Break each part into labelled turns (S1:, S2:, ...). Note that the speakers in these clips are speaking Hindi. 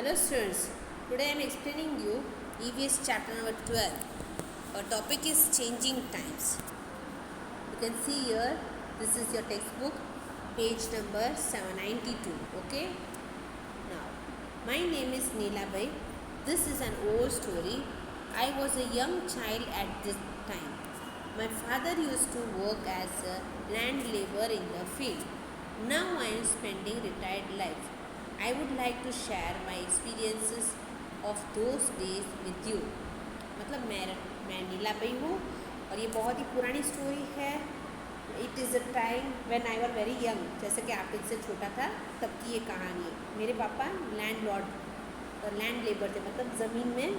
S1: Hello students, today I am explaining you EVS chapter number 12. Our topic is changing times. You can see here, this is your textbook, page number 792. Okay. Now, my name is Neela Bai. This is an old story. I was a young child at this time. My father used to work as a land laborer in the field. Now I am spending retired life. I would like to share my experiences of those days with you. मतलब मैं नीला बाई हूँ और ये बहुत ही पुरानी स्टोरी है. It is a time when I were very young. जैसे कि आप इससे छोटा था तब की ये कहानी है. मेरे पापा लैंड लॉर्ड लैंड लेबर थे, मतलब ज़मीन में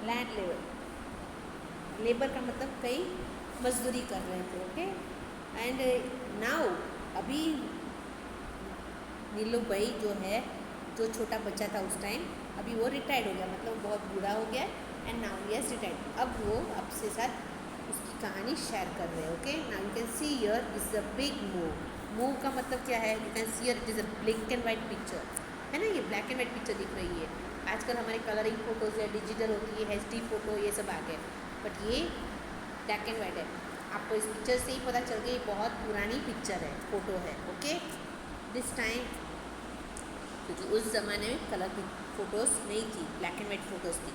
S1: लैंड लेबर का मतलब कई मजदूरी कर रहे थे. ओके. एंड नाउ अभी नीलू भाई जो है, जो छोटा बच्चा था उस टाइम, अभी वो रिटायर्ड हो गया, मतलब बहुत बूढ़ा हो गया. And now he has retired. अब वो आपसे साथ उसकी कहानी शेयर कर रहे हैं. Okay. Now you can see here this is a big move. Move का मतलब क्या है? You can see here it is a black and white picture है ना. ये ब्लैक एंड वाइट पिक्चर दिख रही है. आजकल हमारे कलरिंग फ़ोटोज़ है, डिजिटल होती है, HD फ़ोटो, ये सब आ गए. बट ये ब्लैक एंड वाइट है. आपको इस पिक्चर से ही पता चल गया ये बहुत पुरानी पिक्चर है, फ़ोटो है. ओके. दिस टाइम, क्योंकि उस ज़माने में कलर की फ़ोटोज़ नहीं थी, ब्लैक एंड वाइट फ़ोटोज़ थी.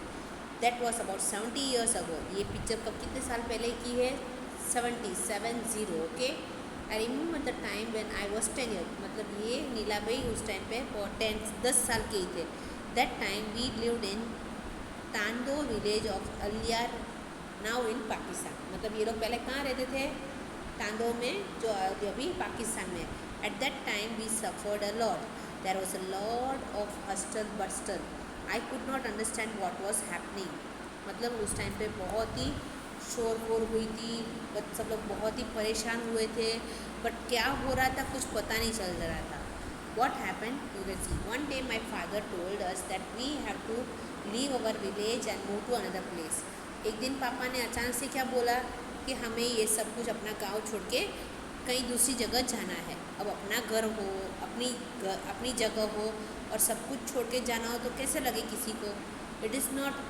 S1: That was about 70 years ago. ये पिक्चर कब, कितने साल पहले की है? 70. Okay. I remember the time when I was 10 years. मतलब ये नीला भाई उस टाइम पे 10 साल के ही थे. That time we lived in Tando village of Aliyar, now in Pakistan. मतलब ये लोग पहले कहाँ रहते थे? तांदो में, जो अभी पाकिस्तान में. At that time we suffered a lot. There was a lot of hustle bustle. I could not understand what was happening. मतलब उस टाइम पे बहुत ही शोर हुई थी, बट सब लोग बहुत ही परेशान हुए थे. बट क्या हो रहा था कुछ पता नहीं चल रहा था. What happened? You can see. One day my father told us that we have to leave our village and move to another place. एक दिन पापा ने अचानक से क्या बोला कि हमें ये सब कुछ अपना गांव छोड़ के कहीं दूसरी जगह जाना है. अब अपना घर हो, अपनी जगह हो और सब कुछ छोड़ के जाना हो तो कैसे लगे किसी को? इट इज़ नॉट,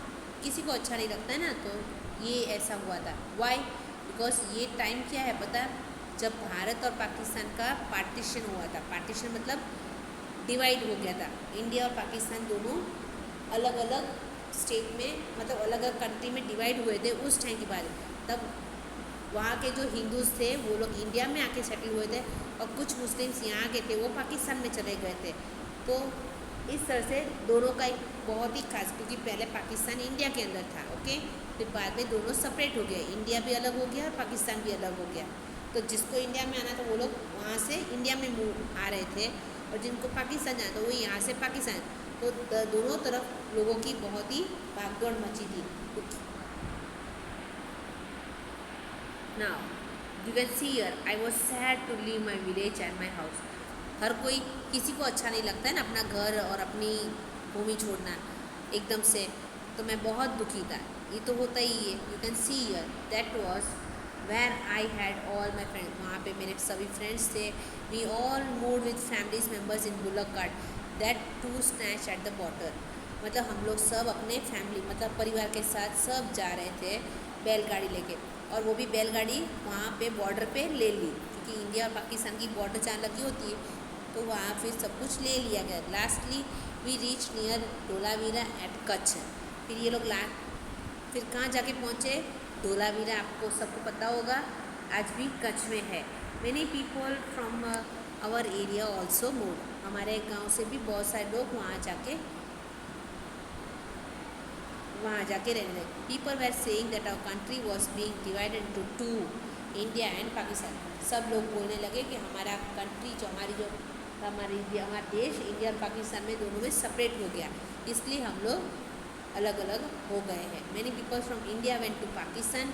S1: किसी को अच्छा नहीं लगता है ना. तो ये ऐसा हुआ था. वाई? बिकॉज ये टाइम क्या है पता? जब भारत और पाकिस्तान का पार्टीशन हुआ था. पार्टीशन मतलब डिवाइड हो गया था. इंडिया और पाकिस्तान दोनों अलग अलग स्टेट में, मतलब अलग अलग कंट्री में डिवाइड हुए थे उस टाइम की बात. तब वहाँ के जो हिंदूज़ थे वो लोग इंडिया में आके सेटल हुए थे और कुछ मुस्लिम्स यहाँ के थे वो पाकिस्तान में चले गए थे. तो इस तरह से दोनों का एक बहुत ही खास, क्योंकि पहले पाकिस्तान इंडिया के अंदर था. ओके. फिर बाद में दोनों सेपरेट हो गए. इंडिया भी अलग हो गया और पाकिस्तान भी अलग हो गया. तो जिसको इंडिया में आना था वो लोग वहाँ से इंडिया में आ रहे थे, और जिनको पाकिस्तान जाना था वो यहाँ से पाकिस्तान. तो दोनों तरफ लोगों की बहुत ही भागदौड़ मची थी. Now you can see here I was sad to leave my village and my house. हर कोई, किसी को अच्छा नहीं लगता है ना अपना घर और अपनी भूमि छोड़ना एकदम से. तो मैं बहुत दुखी था. ये तो होता ही है. You can see here that was where I had all my friends. वहाँ पे मेरे सभी फ्रेंड्स थे. We all moved with families members in bullock cart that too snatched at the border. मतलब हम लोग सब अपने फैमिली, मतलब परिवार के साथ सब जा रहे थे बैलगाड़ी लेके. और वो भी बैलगाड़ी वहाँ पे बॉर्डर पे ले ली, क्योंकि इंडिया और पाकिस्तान की बॉर्डर जहाँ लगी होती है तो वहाँ फिर सब कुछ ले लिया गया. Lastly we reach near Dholavira at Kutch. फिर ये लोग फिर कहाँ जाके पहुँचे? धोलावीरा. आपको सबको पता होगा आज भी कच्छ में है. Many people from our area also move. हमारे गांव से भी बहुत सारे लोग वहाँ जाके रहने लगे. People were saying that our country was being divided into two, India and Pakistan. सब लोग बोलने लगे कि हमारा कंट्री, हमारा देश इंडिया और पाकिस्तान में दोनों में सेपरेट हो गया, इसलिए हम लोग अलग अलग हो गए हैं. Many people from India went to Pakistan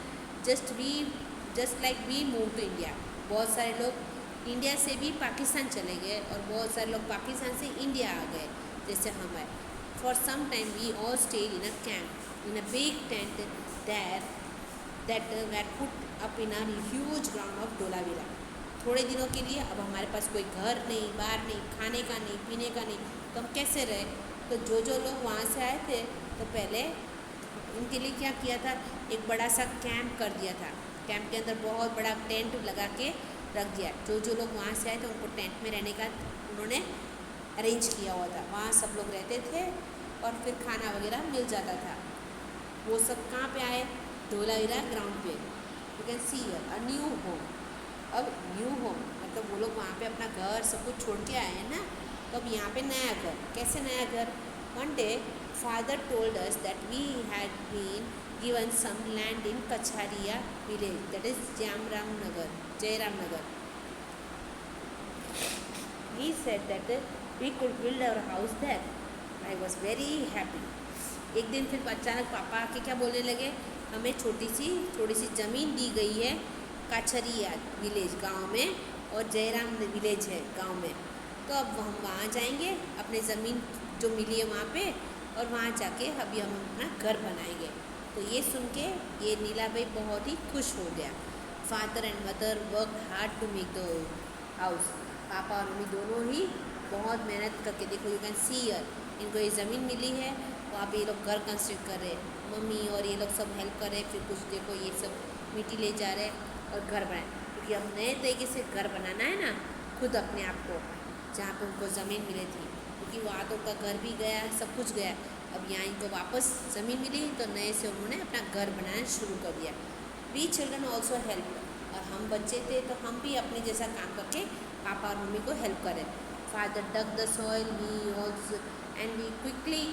S1: just like we move to India. बहुत सारे लोग इंडिया से भी पाकिस्तान चले गए और बहुत सारे लोग पाकिस्तान से इंडिया आ गए, जैसे हम है. For some time we all stayed in a camp in a big tent that were put up in a huge ground of Dholavira. थोड़े दिनों के लिए अब हमारे पास कोई घर नहीं, बाहर नहीं, खाने का नहीं, पीने का नहीं, तो हम कैसे रहे? तो जो लोग वहाँ से आए थे तो पहले उनके लिए क्या किया था, एक बड़ा सा कैंप कर दिया था। कैंप के अंदर बहुत बड़ा टेंट लगा के रख दिया। जो लोग वहाँ से आए थे उनको टेंट में रहने का उन्होंने अरेंज किया हुआ था। वहाँ सब लोग रहते थे और फिर खाना वगैरह मिल जाता था। वो सब कहाँ पे आए? धोलावीरा ग्राउंड पे। You can C a new home. अब न्यू होम मतलब वो लोग वहाँ पे अपना घर सब कुछ छोड़ के आए हैं ना, तो अब यहाँ पे नया घर। कैसे नया घर? One day father told us that we had been given some land in Kacharia village, that is Jairam Nagar. He said that we could build our house there. I was very happy. एक दिन फिर अचानक पापा आके क्या बोलने लगे, हमें थोड़ी सी ज़मीन दी गई है काछरिया विलेज गांव में, और जयराम विलेज है गांव में, तो अब हम वहाँ जाएंगे, अपने ज़मीन जो मिली है वहाँ पे, और वहाँ जाके अभी हम अपना घर बनाएंगे। तो ये सुन के ये नीला भाई बहुत ही खुश हो गया। Father and mother work hard to make the house. पापा और मम्मी दोनों ही बहुत मेहनत करके, देखो यू कैन सी हियर, इनको ये ज़मीन मिली है, वहाँ पे ये लोग घर कंस्ट्रक्ट कर रहे हैं। मम्मी और ये लोग सब हेल्प कर रहे हैं। फिर कुछ देखो ये सब मिट्टी ले जा रहे हैं और घर बनाए, क्योंकि अब नए तरीके से घर बनाना है ना खुद अपने आप को, जहाँ पे उनको ज़मीन मिली थी, क्योंकि वहाँ तो उनका घर भी गया, सब कुछ गया। अब यहाँ इनको वापस ज़मीन मिली तो नए से उन्होंने अपना घर बनाना शुरू कर दिया। वी चिल्ड्रन ऑल्सो हेल्प, और हम बच्चे थे तो हम भी अपने जैसा काम करके पापा और मम्मी को हेल्प करें। Father dug the soil, we also, and we quickly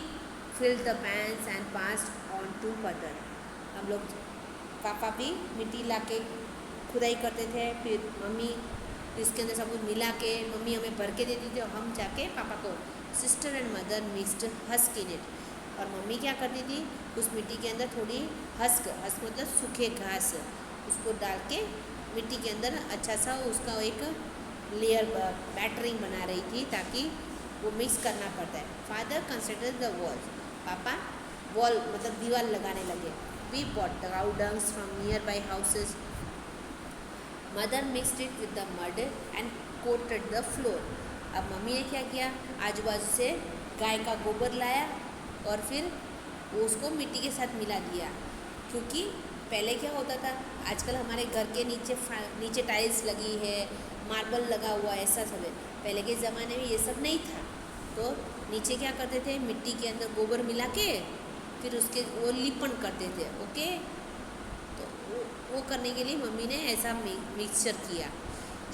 S1: filled the pans and passed on to mother. हम लोग पापा भी मिट्टी ला के खुदाई करते थे, फिर मम्मी इसके अंदर सब कुछ मिला के मम्मी हमें भर के देती थी, और हम जाके पापा को, sister and mother mixed husk in it. और मम्मी क्या करती थी, उस मिट्टी के अंदर थोड़ी हस्क मतलब सूखे घास, उसको डाल के मिट्टी के अंदर अच्छा सा उसका एक लेयर बैटरिंग बना रही थी, ताकि वो मिक्स करना पड़ता है। फादर कंस्ट्रक्टेड द वॉल, पापा वॉल मतलब दीवार लगाने लगे। We bought the cow dungs from nearby houses, mother mixed it with the mud and coated the floor. अब मम्मी ने क्या किया, आजू बाजू से गाय का गोबर लाया और फिर वो उसको मिट्टी के साथ मिला दिया, क्योंकि पहले क्या होता था, आजकल हमारे घर के नीचे टाइल्स लगी है, मार्बल लगा हुआ है, ऐसा सब है। पहले के ज़माने में ये सब नहीं था, तो नीचे क्या करते थे, मिट्टी के अंदर गोबर मिला के फिर उसके वो लिपन करते थे। ओके, तो वो करने के लिए मम्मी ने ऐसा मिक्सचर किया।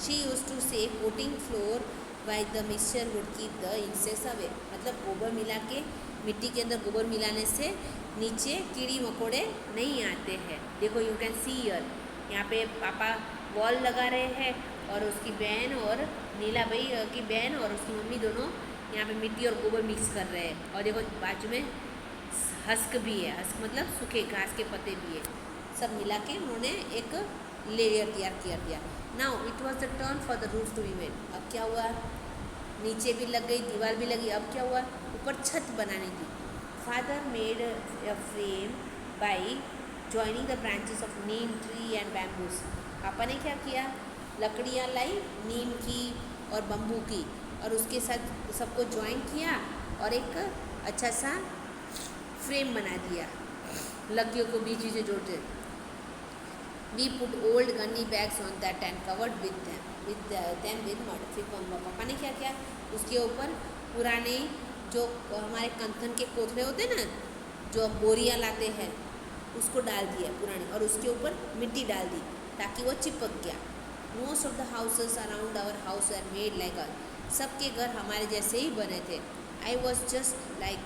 S1: शी यूज्ड टू से coating floor by the mixture would keep the insects away, मतलब गोबर मिला के, मिट्टी के अंदर गोबर मिलाने से नीचे कीड़ी मकोड़े नहीं आते हैं। देखो यू कैन सी हियर, यहाँ पे पापा वॉल लगा रहे हैं, और उसकी बहन और नीला भाई की बहन और उसकी मम्मी दोनों यहाँ पे मिट्टी और गोबर मिक्स कर रहे हैं। और देखो बाजू में हस्क भी है, हस्क मतलब सूखे घास के पत्ते भी है, सब मिला के उन्होंने एक लेयर तैयार किया दिया। Now it was the turn for the roof to be made. अब क्या हुआ, नीचे भी लग गई, दीवार भी लगी, अब क्या हुआ, ऊपर छत बनानी थी। Father made a frame by joining the branches of Neem tree and bamboos. पापा ने क्या किया, लकड़ियाँ लाई नीम की और बम्बू की, और उसके साथ सबको ज्वाइन किया और एक अच्छा सा फ्रेम बना दिया, लकड़ियों को बीच से जोड़ते। We put old gunny bags on that and covered with mud. फिर पापा ने क्या किया, उसके ऊपर पुराने जो हमारे कंथन के कोथड़े होते हैं ना, जो बोरियां लाते हैं, उसको डाल दिया पुरानी, और उसके ऊपर मिट्टी डाल दी ताकि वो चिपक गया। Most of the houses around our house are made like us. सबके घर हमारे जैसे ही बने थे। I was just like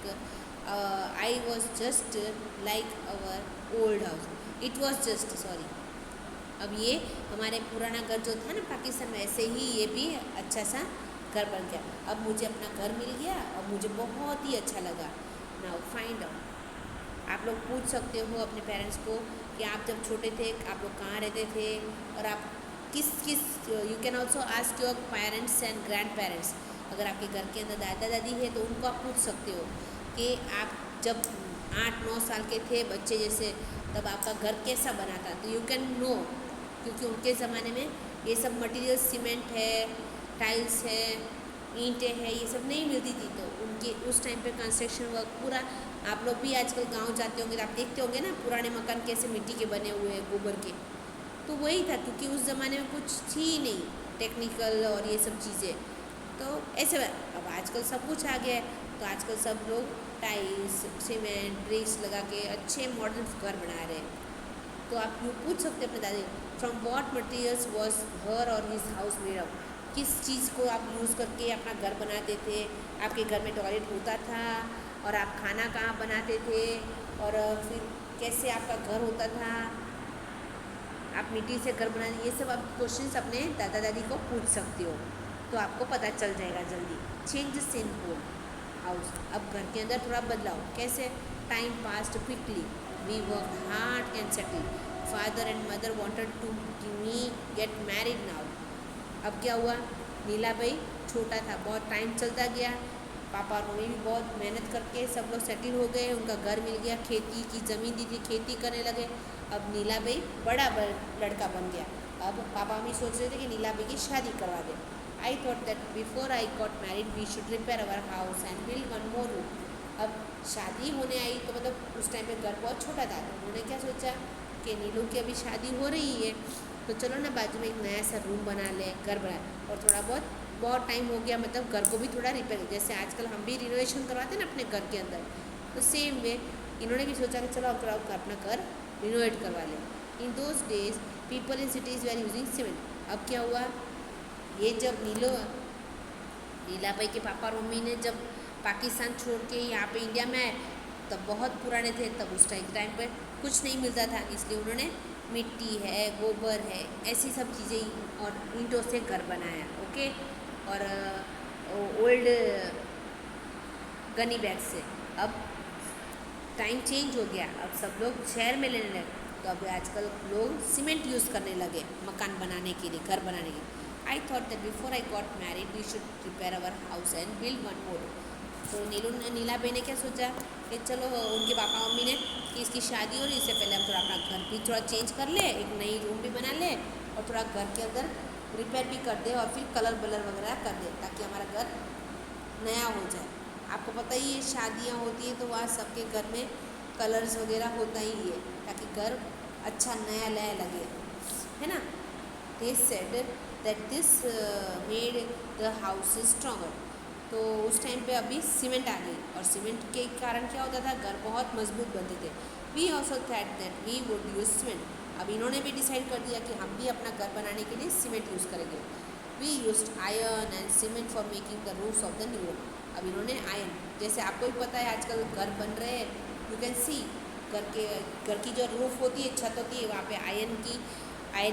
S1: our old house. It was just sorry अब ये हमारे पुराना घर जो था ना पाकिस्तान में, ऐसे ही ये भी अच्छा सा घर बन गया। अब मुझे अपना घर मिल गया और मुझे बहुत ही अच्छा लगा। नाउ फाइंड आउट, आप लोग पूछ सकते हो अपने पेरेंट्स को कि आप जब छोटे थे आप लोग कहाँ रहते थे, और आप किस you can also ask your parents and grand parents. अगर आपके घर के अंदर दादा दादी है तो उनको आप पूछ सकते हो कि आप जब 8-9 साल के थे बच्चे जैसे, तब आपका घर कैसा बना था, तो यू कैन नो, क्योंकि उनके ज़माने में ये सब मटेरियल सीमेंट है, टाइल्स है, ईंटें हैं, ये सब नहीं मिलती थी। तो उनके उस टाइम पे कंस्ट्रक्शन वर्क पूरा, आप लोग भी आजकल गांव जाते होंगे तो आप देखते होंगे ना पुराने मकान कैसे मिट्टी के बने हुए हैं, गोबर के। तो वही था, क्योंकि उस ज़माने में कुछ थी ही नहीं टेक्निकल और ये सब चीज़ें। तो ऐसे अब आजकल सब कुछ आ गया है, तो आजकल सब लोग टाइल्स, सीमेंट, ब्रिक्स लगा के अच्छे मॉडर्न घर बना रहे हैं। तो आप यूँ पूछ सकते हैं अपने दादी, from what materials was her और हिज हाउस मेड अप, किस चीज़ को आप यूज़ करके अपना घर बनाते थे, आपके घर में टॉयलेट होता था और आप खाना कहाँ बनाते थे, और फिर कैसे आपका घर होता था, आप मिट्टी से घर बनाते, ये सब आप क्वेश्चंस अपने दादा दादी को पूछ सकते हो, तो आपको पता चल जाएगा जल्दी। चेंज सिंपल हाउस, अब घर के अंदर थोड़ा बदलाव, कैसे? Time passed quickly, we work hard and settle, father and mother wanted to me get married now. अब क्या हुआ, नीला भाई छोटा था, बहुत टाइम चलता गया, पापा और मम्मी भी बहुत मेहनत करके सब लोग सेटल हो गए, उनका घर मिल गया, खेती की ज़मीन दी थी, खेती करने लगे। अब नीला भाई बड़ा लड़का बन गया। अब पापा मम्मी सोच रहे थे कि नीला भाई की शादी करवा दें। I thought that before I got married we should repair our house and build one more room. अब शादी होने आई तो मतलब उस टाइम पे घर बहुत छोटा था, तो उन्होंने क्या सोचा कि नीलू की अभी शादी हो रही है, तो चलो ना बाजू में एक नया सा रूम बना ले, घर बना, और थोड़ा बहुत टाइम हो गया, मतलब घर को भी थोड़ा रिपेयर, जैसे आजकल हम भी रिनोवेशन करवाते हैं ना अपने घर के अंदर, तो सेम वे इन्होंने भी सोचा कि चलो अब थोड़ा अपना घर रिनोवेट करवा लें। In those days people in cities we are using cement. अब क्या हुआ, ये जब नीला भाई के पापा और मम्मी ने जब पाकिस्तान छोड़ के यहाँ पे इंडिया में आए, तब बहुत पुराने थे, तब उस टाइम पर कुछ नहीं मिलता था, इसलिए उन्होंने मिट्टी है, गोबर है, ऐसी सब चीज़ें और ईंटों से घर बनाया। ओके, और ओल्ड गनी बैग से। अब टाइम चेंज हो गया, अब सब लोग शहर में लेने लगे, तो अब आजकल लोग सीमेंट यूज़ करने लगे मकान बनाने के लिए, घर बनाने के लिए। I thought that before I got married we should prepare our house and build one more. तो नीला भाई ने क्या सोचा कि चलो उनके पापा मम्मी ने कि इसकी शादी हो रही, इससे पहले हम थोड़ा अपना घर भी थोड़ा चेंज कर ले, एक नई रूम भी बना ले, और थोड़ा घर के अंदर रिपेयर भी कर दे, और फिर कलर वगैरह कर दे, ताकि हमारा घर नया हो जाए। आपको पता ही है शादियाँ होती हैं तो वहाँ सबके घर में कलर्स वगैरह होता ही है, ताकि घर अच्छा नया लगे, है ना। They said that this made the house stronger. तो उस टाइम पे अभी सीमेंट आ गई, और सीमेंट के कारण क्या होता था, घर बहुत मजबूत बनते थे। We also thought that we would use cement. अब इन्होंने भी डिसाइड कर दिया कि हम भी अपना घर बनाने के लिए सीमेंट यूज़ करेंगे। We used iron and cement for making the roofs of the new home. अब इन्होंने आयरन, जैसे आपको भी पता है आजकल घर बन रहे हैं, यू कैन सी घर की जो रूफ होती है, छत होती है, वहाँ पे आयरन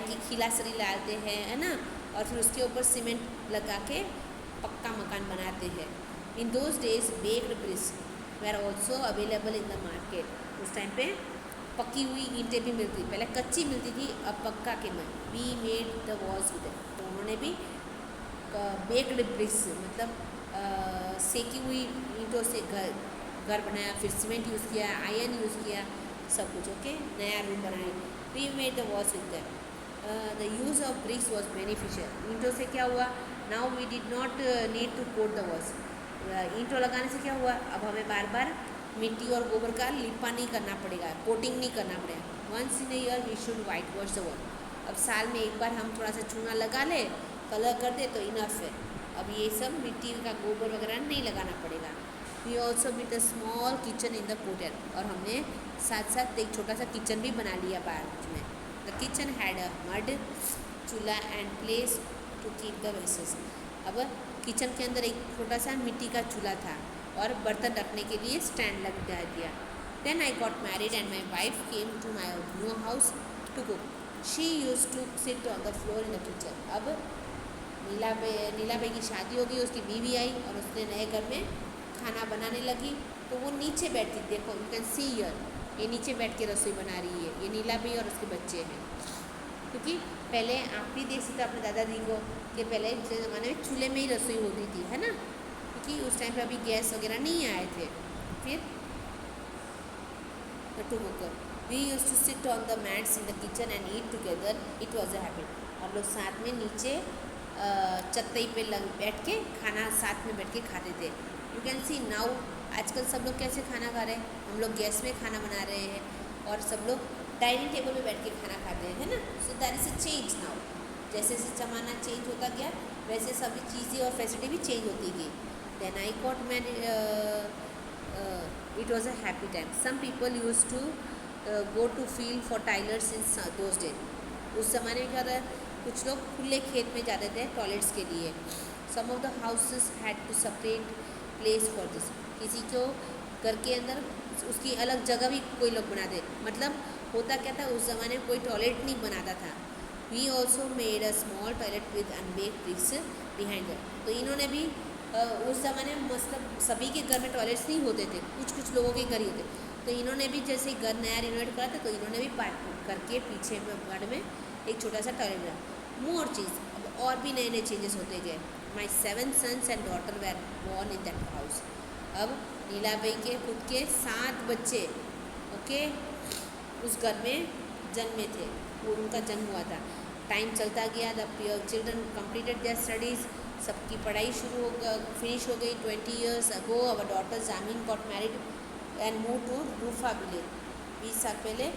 S1: की खिलासरी डालते हैं, है ना, और फिर उसके ऊपर सीमेंट लगा के पक्का मकान बनाते हैं। इन those days baked bricks were also available in the market. उस टाइम पे पकी हुई ईंटें भी मिलती, पहले कच्ची मिलती थी, अब पक्का के में we made the walls with. तो उन्होंने भी बेक्ड ब्रिक्स मतलब सेकी हुई ईंटों से घर बनाया, फिर सीमेंट यूज़ किया, आयरन यूज़ किया, सब कुछ। ओके, नया रूम बनाए। We made the walls with that. The use of bricks was beneficial. ईंटों से क्या हुआ, now we did not need to coat the walls. ईंटों लगाने से क्या हुआ, अब हमें बार बार मिट्टी और गोबर का लिपा नहीं करना पड़ेगा, कोटिंग नहीं करना पड़ेगा। Once in year we should white wash the wall. अब साल में एक बार हम थोड़ा सा चूना लगा ले, कलर कर दे तो इनफ है। अब ये सब मिट्टी का गोबर वगैरह नहीं लगाना पड़ेगा। We also built a small kitchen in the courtyard. और हमने साथ साथ एक छोटा सा किचन भी बना लिया बाहर में। The kitchen had a mud chulha and place to keep the vessels. अब किचन के अंदर एक छोटा सा मिट्टी का चूल्हा था और बर्तन रखने के लिए स्टैंड लगा दिया। Then I got married and my wife came to my new house to cook. She use to sit on the floor in the kitchen. अब नीला भाई की शादी हो गई, उसकी बीवी आई और उसने नए घर में खाना बनाने लगी, तो वो नीचे बैठती। देखो यू कैन सी हियर, ये नीचे बैठ के रसोई बना रही है। ये नीला भाई और उसके बच्चे हैं। क्योंकि पहले आप भी देख सकते अपने दादाजी को कि पहले के ज़माने में चूल्हे में ही रसोई होती थी, है ना, क्योंकि उस टाइम पे अभी गैस वगैरह नहीं आए थे। फिर to cooker we used to sit on the mats in the kitchen and eat together, it was a habit. हम लोग साथ में नीचे चटाई पे बैठ के खाना साथ में बैठ के खाते थे। यू कैन सी नाउ आजकल सब लोग कैसे खाना खा रहे हैं, हम लोग गैस में खाना बना रहे हैं और सब लोग डाइनिंग टेबल पे बैठ के खाना खाते हैं, है ना। So that is a change now. जैसे जैसे ज़माना चेंज होता गया वैसे सभी चीज़ें और फैसिलिटी भी चेंज होती गई। Then I got married, it was a happy time. Some people use to go to field for toilets in those days. उस ज़माने में क्या होता है, कुछ लोग खुले खेत में जाते थे टॉयलेट्स के लिए। Some of the houses had two separate place for this. किसी को घर के अंदर उसकी अलग जगह भी कोई लोग बनाते। मतलब होता क्या था, उस ज़माने में कोई टॉयलेट नहीं बनाता था। We also made a small toilet with unbaked bricks behind it. तो इन्होंने भी उस ज़माने में मतलब सभी के घर में टॉयलेट्स नहीं होते थे, कुछ कुछ लोगों के घर ही होते। तो इन्होंने भी जैसे घर नया रिनोवेट करा था तो इन्होंने भी पार्ट करके पीछे घर में एक छोटा सा टॉयलेट बना। मोर चीज़ अब और भी नए नए चेंजेस होते गए। My 7 sons and daughter were born in that house. अब नीला भाई के खुद के 7 बच्चे ओके उस घर में जन्मे थे, वो उनका जन्म हुआ था। टाइम चलता गया, the children completed there studies. सबकी पढ़ाई शुरू हो फिनिश हो गई। 20 years ago our daughter Zamin got married and moved to रूफा village. 20 साल पहले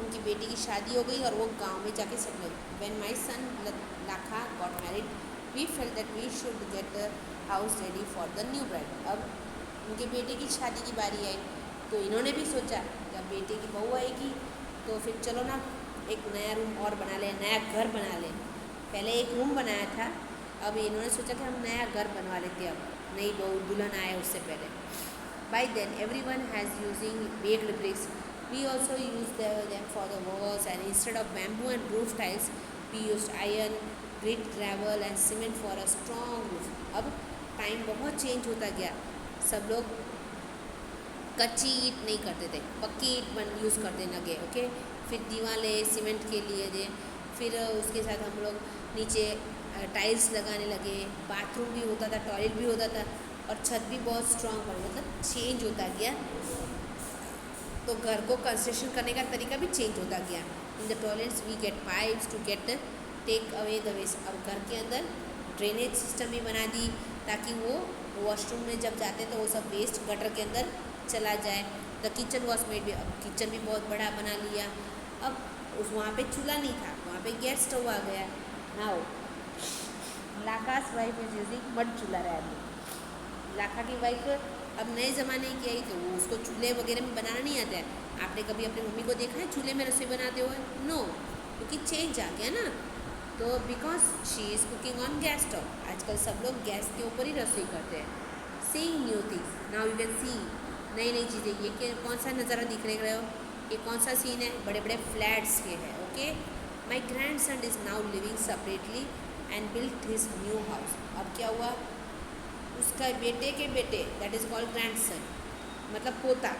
S1: उनकी बेटी की शादी हो गई और वो गांव में जाके सेटल हो गई। When my son Lakha got married, we felt that we should get the house ready for the new bride। अब उनके बेटे की शादी की बारी आई तो इन्होंने भी सोचा जब बेटे की बहू आएगी तो फिर चलो ना एक नया रूम और बना लें, नया घर बना लें। पहले एक रूम बनाया था, अब इन्होंने सोचा कि हम नया घर बनवा लेते हैं। अब नई बहू दुल्हन आए उससे पहले। By then every one has using baked bricks. We also use them for the walls and instead of bamboo and roof tiles we used iron, grit, gravel and cement for a strong roof। अब टाइम बहुत चेंज होता गया, सब लोग कच्ची ईंट नहीं करते थे, पक्की ईंट यूज़ करने लगे ओके। फिर दीवारें सीमेंट के लिए दे, फिर उसके साथ हम लोग नीचे टाइल्स लगाने लगे। बाथरूम भी होता था, टॉयलेट भी होता था और छत भी बहुत स्ट्रॉन्ग बना, मतलब चेंज होता गया। तो घर को कंस्ट्रक्शन करने का तरीका भी चेंज होता गया। In the toilets we get pipes to get take away the waste. और घर के अंदर ड्रेनेज सिस्टम भी बना दी ताकि वो वॉशरूम में जब जाते तो वो सब वेस्ट गटर के अंदर चला जाए। द किचन वॉज मेड भी, अब किचन भी बहुत बड़ा बना लिया। अब उस वहाँ पे चूल्हा नहीं था, वहाँ पे गैस स्टोव आ गया। Now Lakha's wife is using mud chulha रहा। लाखा की वाइफ अब नए ज़माने की आई तो वो उसको चूल्हे वगैरह में बनाना नहीं आता है। आपने कभी अपनी मम्मी को देखा है चूल्हे में रसोई बनाते हुए? नो, क्योंकि चेंज आ गया ना। तो because she is cooking on gas stove. आजकल सब लोग गैस के ऊपर ही रसोई करते हैं। Seeing new things, now you can सी नई नई चीज़ें। ये कौन सा नज़ारा दिख रहे हो, ये कौन सा सीन है? बड़े बड़े फ्लैट्स के है okay. My grand son is now living separately and built his new house. अब क्या हुआ, उसका बेटे के बेटे that is called grand son, मतलब पोता,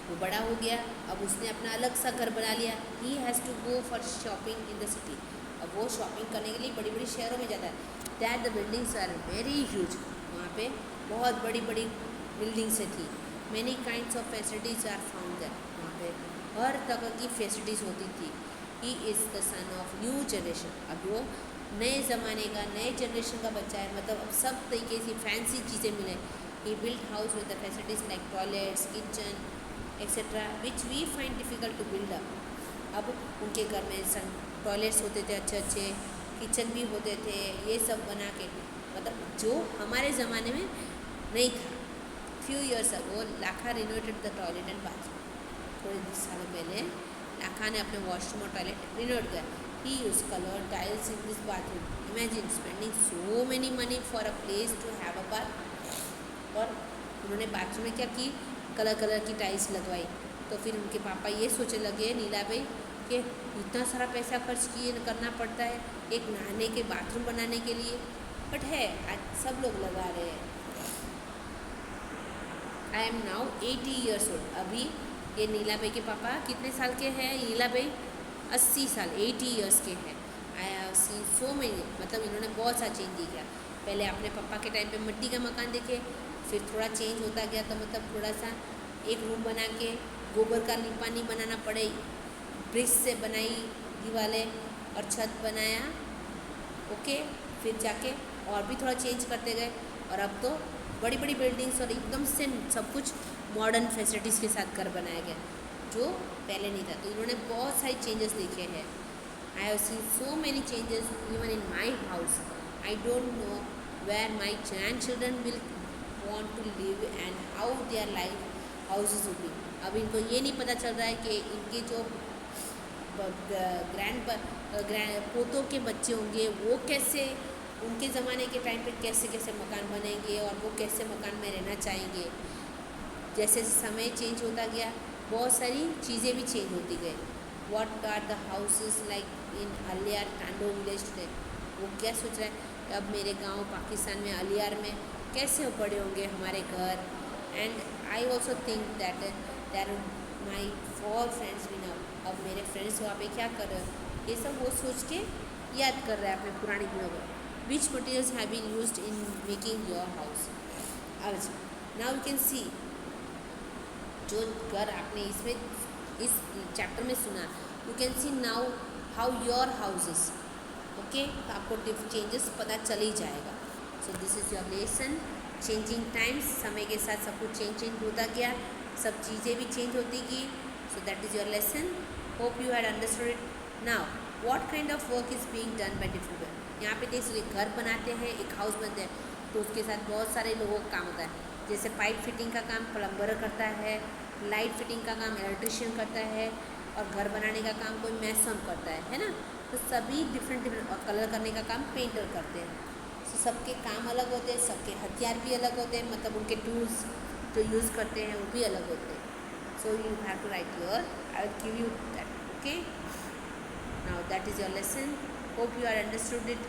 S1: वो बड़ा हो गया। अब उसने अपना अलग सा घर बना लिया। He has to go for shopping in the city. अब वो शॉपिंग करने के लिए बड़ी बड़ी शहरों में जाता है। That the buildings are very huge. वहाँ पे बहुत बड़ी बड़ी बिल्डिंग्स थी। Many kinds of facilities are found there. वहाँ पे हर तरह की फैसिलिटीज़ होती थी। He is the son of new generation. अब वो नए ज़माने का, नए जनरेशन का बच्चा है, मतलब अब सब तरीके से फैंसी चीज़ें मिले। He build house with the facilities like toilets, kitchen etcetera which we find difficult to build up. अब उनके घर में टॉयलेट्स होते थे अच्छे अच्छे, किचन भी होते थे, ये सब बना के, मतलब जो हमारे ज़माने में नहीं था। Few years ago Lakha renovated the toilet and bathroom. थोड़े सालों पहले लाखा ने अपने वॉशरूम और टॉयलेट रिनोवेट किया। He use colour tiles in this bathroom. Imagine spending so many money for a place to have a bath. और उन्होंने बाथरूम में क्या की, कलर की टाइल्स लगवाई। तो फिर उनके पापा ये सोचने लगे नीला भाई कि इतना सारा पैसा खर्च किए करना पड़ता है एक नहाने के बाथरूम बनाने के लिए, बट है आज सब लोग लगा रहे हैं। I am now 80 years old। अभी ये नीला भाई के पापा कितने साल के हैं? नीला भाई 80 साल 80 years के हैं। I have seen so many, मतलब इन्होंने बहुत सा चेंज किया। पहले अपने पापा के टाइम पे मिट्टी का मकान देखे, फिर थोड़ा चेंज होता गया तो मतलब थोड़ा सा एक रूम बना के गोबर का लिपा नहीं बनाना पड़े, ब्रिक्स से बनाई दीवारें और छत बनाया। ओके, फिर जाके और भी थोड़ा चेंज करते गए और अब तो बड़ी बड़ी बिल्डिंग्स और एकदम से सब कुछ मॉडर्न फैसिलिटीज़ के साथ घर बनाया गया, जो पहले नहीं था। तो इन्होंने बहुत सारे चेंजेस देखे हैं। I have seen so many changes even in my house. I don't know where my grand children will want to live and how their life houses will be. अब इनको ये नहीं पता चल रहा है कि इनके जो पोतों के बच्चे होंगे वो कैसे, उनके ज़माने के टाइम पे कैसे कैसे मकान बनेंगे और वो कैसे मकान में रहना चाहेंगे। जैसे समय चेंज होता गया, बहुत सारी चीज़ें भी चेंज होती गई। What are the houses like in Aliyar Tando village today. वो क्या सोच रहा है अब मेरे गांव पाकिस्तान में अलियार में कैसे बड़े होंगे हमारे घर। And I also think that that my 4 friends भी नाउ, अब मेरे फ्रेंड्स वहाँ पे क्या कर रहे हैं, ये सब वो सोच के याद कर रहा है अपने पुरानी दिनों को। Which materials have been used in making your house. अब नाउ यू कैन सी, जो घर आपने इसमें इस चैप्टर में सुना, you can see now how your houses. Okay, तो आपको चेंजेस पता चल ही जाएगा। So this is your lesson, changing times. समय के साथ सब कुछ चेंज होता गया, सब चीज़ें भी चेंज होती गई। So that is your lesson. Hope you had understood it. Now what kind of work is being done by different people. यहाँ पे देखिए, घर बनाते हैं, एक हाउस बनते हैं, तो उसके साथ बहुत सारे लोगों का काम होता है। जैसे पाइप फिटिंग का काम प्लम्बर करता है, लाइट फिटिंग का काम इलेक्ट्रिशियन करता है, और घर बनाने का काम कोई मैसन करता है ना। तो सभी डिफरेंट और कलर करने का काम पेंटर करते हैं। तो सबके काम अलग होते हैं, सबके हथियार भी अलग होते हैं, मतलब उनके टूल्स जो यूज़ करते हैं वो भी अलग होते हैं। So you have to write your, I will give you that. Okay, now that is your lesson. Hope you are understood it.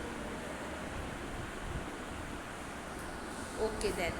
S1: Okay then.